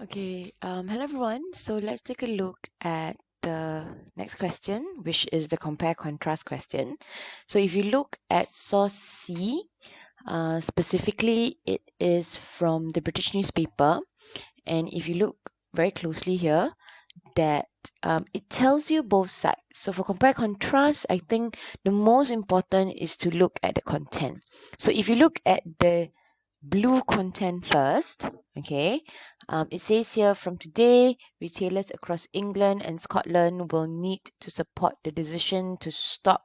Hello everyone. So let's take a look at the next question, which is the compare contrast question. So if you look at source C, specifically it is from the British newspaper, and if you look very closely here, that it tells you both sides. So for compare contrast, I think the most important is to look at the content. So if you look at the blue content first. Okay, it says here, from today, retailers across England and Scotland will need to support the decision to stop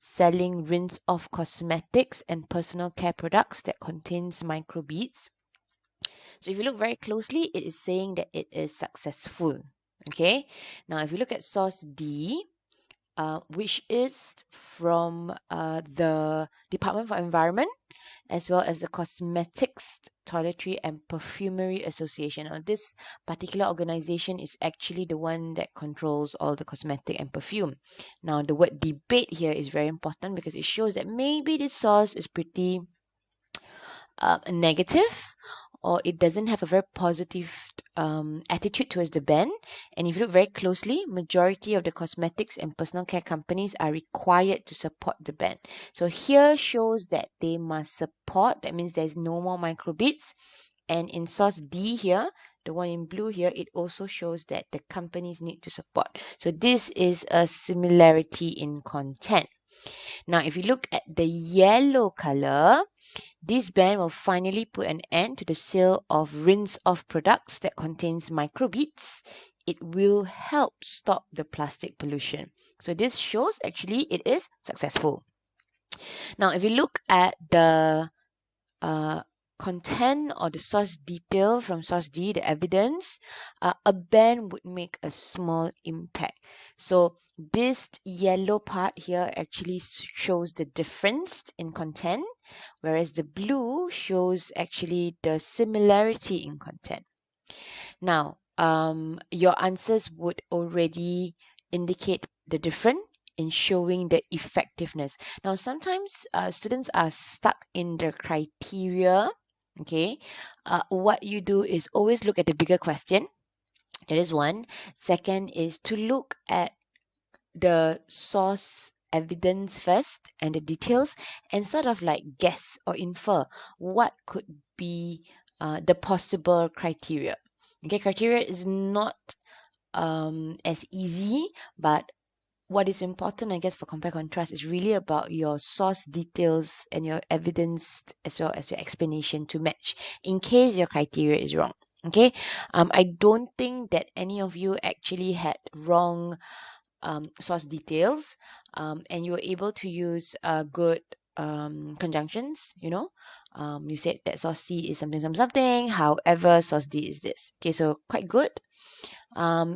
selling rinse-off cosmetics and personal care products that contains microbeads. So if you look very closely, it is saying that it is successful. Okay, now if you look at source D, which is from the Department for Environment, as well as the Cosmetics, Toiletry and Perfumery Association. Now, this particular organization is actually the one that controls all the cosmetic and perfume. Now, the word debate here is very important because it shows that maybe this source is pretty negative, or it doesn't have a very positive attitude towards the ban. And if you look very closely, majority of the cosmetics and personal care companies are required to support the ban. So here shows that they must support. That means there's no more microbeads. And in source D here, the one in blue here, it also shows that the companies need to support. So this is a similarity in content. Now, if you look at the yellow color, this ban will finally put an end to the sale of rinse-off products that contains microbeads. It will help stop the plastic pollution. So this shows actually it is successful. Now, if you look at the uh, content or the source detail from source D, the evidence, a ban would make a small impact. So this yellow part here actually shows the difference in content, whereas the blue shows actually the similarity in content. Now, your answers would already indicate the difference in showing the effectiveness. Now, sometimes students are stuck in the criteria. Okay, what you do is always look at the bigger question. That is one. Second is to look at the source evidence first and the details, and sort of like guess or infer what could be the possible criteria. Okay, criteria is not as easy, but what is important, I guess, for compare contrast is really about your source details and your evidence as well as your explanation to match in case your criteria is wrong. Okay, I don't think that any of you actually had wrong source details, and you were able to use good conjunctions. You said that source C is something, something, something. However, source D is this. Okay, so quite good.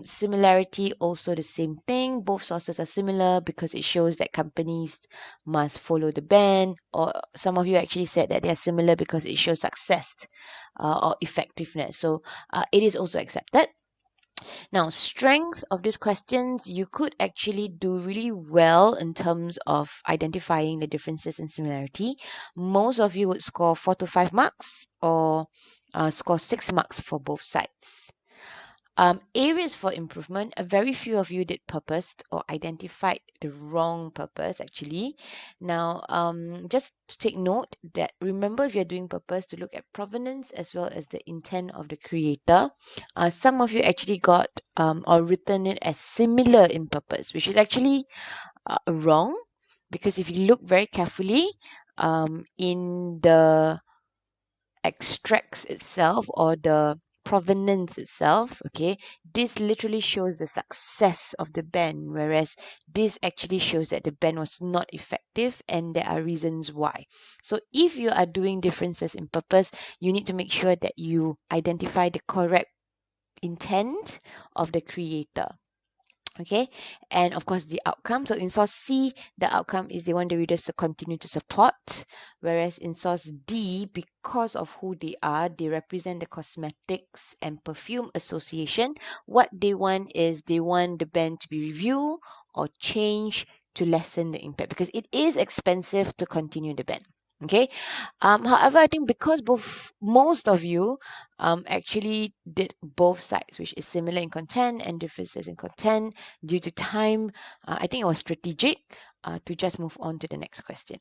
Similarity, also the same thing. Both sources are similar because it shows that companies must follow the ban, or some of you actually said that they are similar because it shows success or effectiveness. So it is also accepted. Now, strength of these questions, you could actually do really well in terms of identifying the differences and similarity. Most of you would score 4 to 5 marks, or score 6 marks for both sides. Areas for improvement, a very few of you did purposed or identified the wrong purpose actually. Now, just to take note that remember, if you're doing purpose, to look at provenance as well as the intent of the creator. Some of you actually got or written it as similar in purpose, which is actually wrong, because if you look very carefully in the extracts itself or the provenance itself, okay, this literally shows the success of the ban, whereas this actually shows that the ban was not effective, and there are reasons why. So if you are doing differences in purpose, you need to make sure that you identify the correct intent of the creator. Okay, and of course the outcome. So in source C, the outcome is they want the readers to continue to support, whereas in source D, because of who they are, they represent the Cosmetics and Perfume Association. What they want is they want the ban to be reviewed or changed to lessen the impact, because it is expensive to continue the ban. Okay. However, I think because most of you actually did both sides, which is similar in content and differences in content, due to time, I think it was strategic to just move on to the next question.